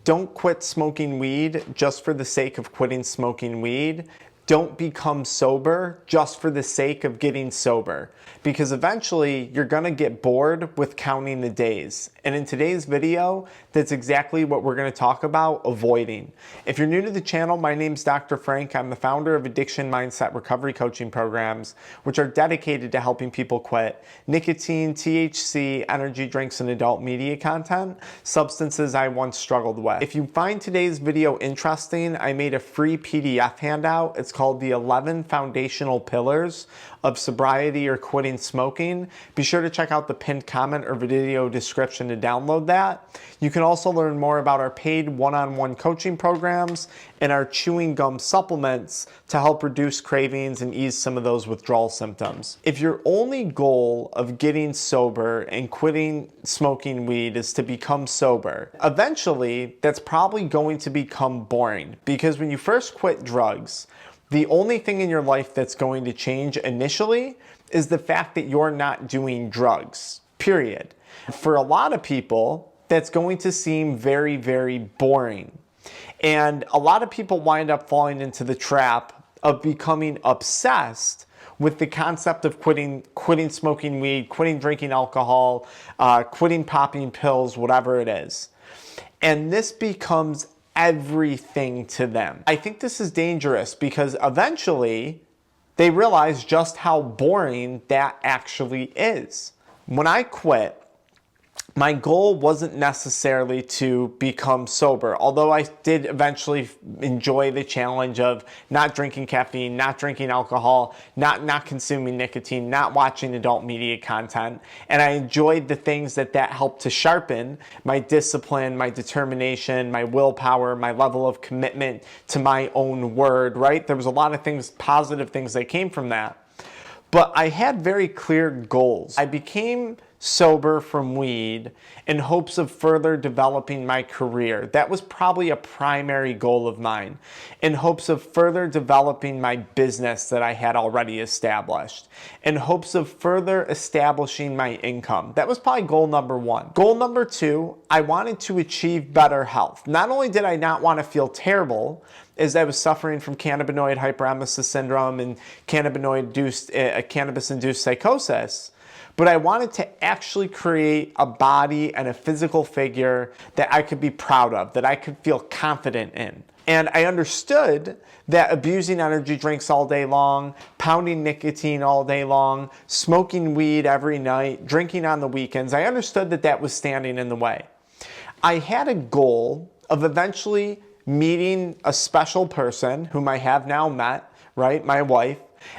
Don't quit smoking weed just for the sake of quitting smoking weed. Don't become sober just for the sake of getting sober, because eventually you're gonna get bored with counting the days. And in today's video, that's exactly what we're gonna talk about avoiding. If you're new to the channel, my name's Dr. Frank. I'm the founder of AddictionMindset recovery coaching programs, which are dedicated to helping people quit nicotine, THC, energy drinks, and adult media content, substances I once struggled with. If you find today's video interesting, I made a free PDF handout. It's called the 11 Foundational Pillars of Sobriety or Quitting Smoking. Be sure to check out the pinned comment or video description to download that. You can also learn more about our paid one-on-one coaching programs and our chewing gum supplements to help reduce cravings and ease some of those withdrawal symptoms. If your only goal of getting sober and quitting smoking weed is to become sober, eventually that's probably going to become boring, because when you first quit drugs, the only thing in your life that's going to change initially is the fact that you're not doing drugs, period. For a lot of people, that's going to seem very, very boring. And a lot of people wind up falling into the trap of becoming obsessed with the concept of quitting smoking weed, quitting drinking alcohol, quitting popping pills, whatever it is. And this becomes everything to them. I think this is dangerous because eventually they realize just how boring that actually is. When I quit, my goal wasn't necessarily to become sober, although I did eventually enjoy the challenge of not drinking caffeine, not drinking alcohol, not consuming nicotine, not watching adult media content. And I enjoyed the things that helped to sharpen my discipline, my determination, my willpower, my level of commitment to my own word, right? There was a lot of things, positive things that came from that. But I had very clear goals. I became sober from weed in hopes of further developing my career. That was probably a primary goal of mine, in hopes of further developing my business that I had already established, in hopes of further establishing my income. That was probably goal number one. Goal number two, I wanted to achieve better health. Not only did I not want to feel terrible, as I was suffering from Cannabinoid Hyperemesis Syndrome and cannabis-induced psychosis, but I wanted to actually create a body and a physical figure that I could be proud of, that I could feel confident in. And I understood that abusing energy drinks all day long, pounding nicotine all day long, smoking weed every night, drinking on the weekends, I understood that that was standing in the way. I had a goal of eventually meeting a special person whom I have now met, right, my wife,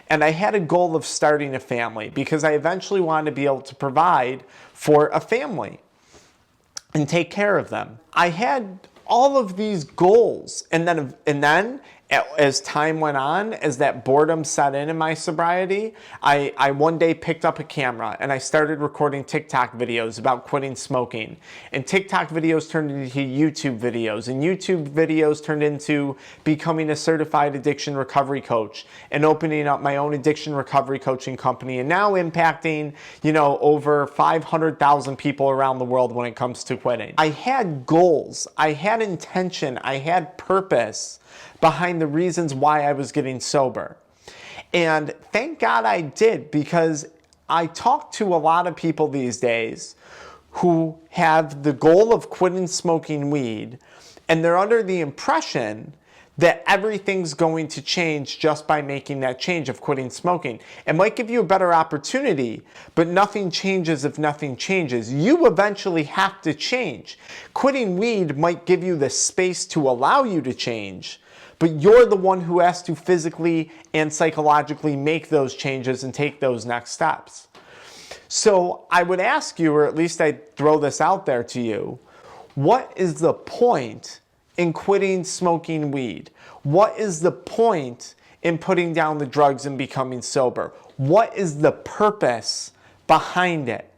and I had a goal of starting a family because I eventually wanted to be able to provide for a family and take care of them. I had all of these goals, and then as time went on, as that boredom set in my sobriety, I one day picked up a camera and I started recording TikTok videos about quitting smoking. And TikTok videos turned into YouTube videos, and YouTube videos turned into becoming a certified addiction recovery coach and opening up my own addiction recovery coaching company, and now impacting, over 500,000 people around the world when it comes to quitting. I had goals, I had intention, I had purpose behind the reasons why I was getting sober. And thank God I did, because I talk to a lot of people these days who have the goal of quitting smoking weed, and they're under the impression that everything's going to change just by making that change of quitting smoking. It might give you a better opportunity, but nothing changes if nothing changes. You eventually have to change. Quitting weed might give you the space to allow you to change, but you're the one who has to physically and psychologically make those changes and take those next steps. So I would ask you, or at least I'd throw this out there to you, what is the point in quitting smoking weed? What is the point in putting down the drugs and becoming sober? What is the purpose behind it?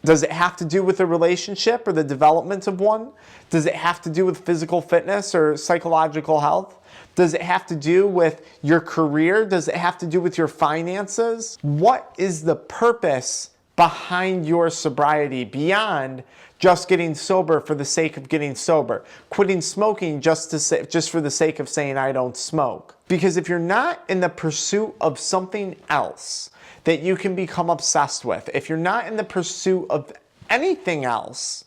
Does it have to do with a relationship or the development of one? Does it have to do with physical fitness or psychological health? Does it have to do with your career? Does it have to do with your finances? What is the purpose behind your sobriety beyond just getting sober for the sake of getting sober, quitting smoking just for the sake of saying I don't smoke. Because if you're not in the pursuit of something else that you can become obsessed with, if you're not in the pursuit of anything else,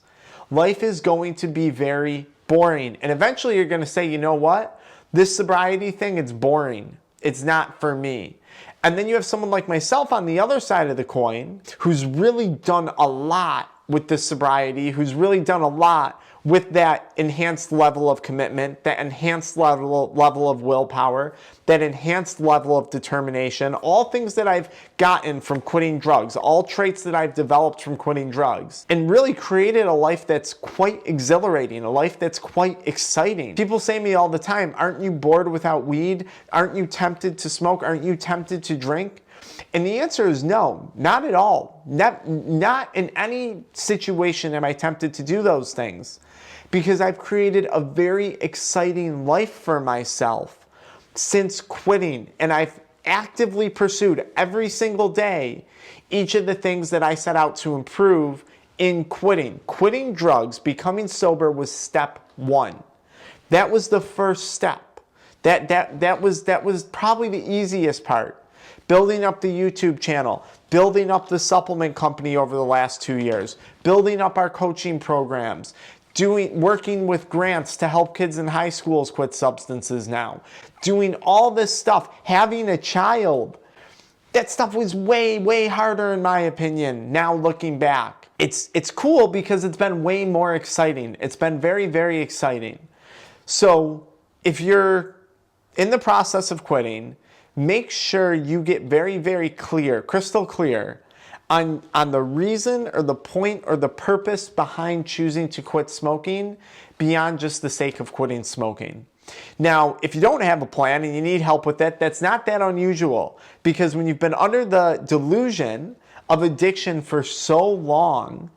life is going to be very boring. And eventually you're going to say, you know what? This sobriety thing, it's boring. It's not for me. And then you have someone like myself on the other side of the coin who's really done a lot with this sobriety, who's really done a lot with that enhanced level of commitment, that enhanced level of willpower, that enhanced level of determination, all things that I've gotten from quitting drugs, all traits that I've developed from quitting drugs, and really created a life that's quite exhilarating, a life that's quite exciting. People say to me all the time, aren't you bored without weed? Aren't you tempted to smoke? Aren't you tempted to drink? And the answer is no, not at all. Not in any situation am I tempted to do those things, because I've created a very exciting life for myself since quitting, and I've actively pursued every single day each of the things that I set out to improve in quitting. Quitting drugs, becoming sober was step one. That was the first step. That was probably the easiest part. Building up the YouTube channel, building up the supplement company over the last 2 years, building up our coaching programs, working with grants to help kids in high schools quit substances now, doing all this stuff, having a child. That stuff was way, way harder in my opinion, now looking back. It's cool because it's been way more exciting. It's been very, very exciting. So if you're in the process of quitting, make sure you get very, very clear, crystal clear, on the reason or the point or the purpose behind choosing to quit smoking beyond just the sake of quitting smoking. Now, if you don't have a plan and you need help with that, that's not that unusual, because when you've been under the delusion of addiction for so long,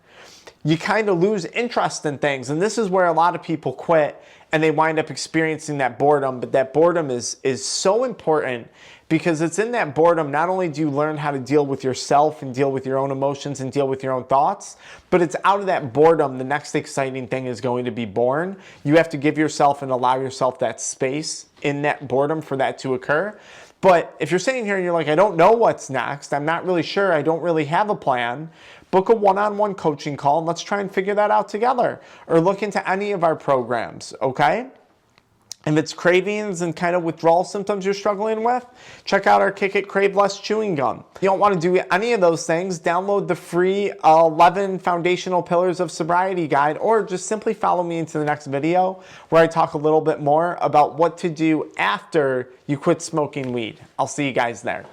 you kind of lose interest in things. And this is where a lot of people quit and they wind up experiencing that boredom. But that boredom is so important, because it's in that boredom, not only do you learn how to deal with yourself and deal with your own emotions and deal with your own thoughts, but it's out of that boredom the next exciting thing is going to be born. You have to give yourself and allow yourself that space in that boredom for that to occur. But if you're sitting here and you're like, I don't know what's next, I'm not really sure, I don't really have a plan, book a one-on-one coaching call and let's try and figure that out together. Or look into any of our programs, okay? If it's cravings and kind of withdrawal symptoms you're struggling with, check out our Kick It Crave Less chewing gum. If you don't want to do any of those things, download the free 11 Foundational Pillars of Sobriety guide, or just simply follow me into the next video where I talk a little bit more about what to do after you quit smoking weed. I'll see you guys there.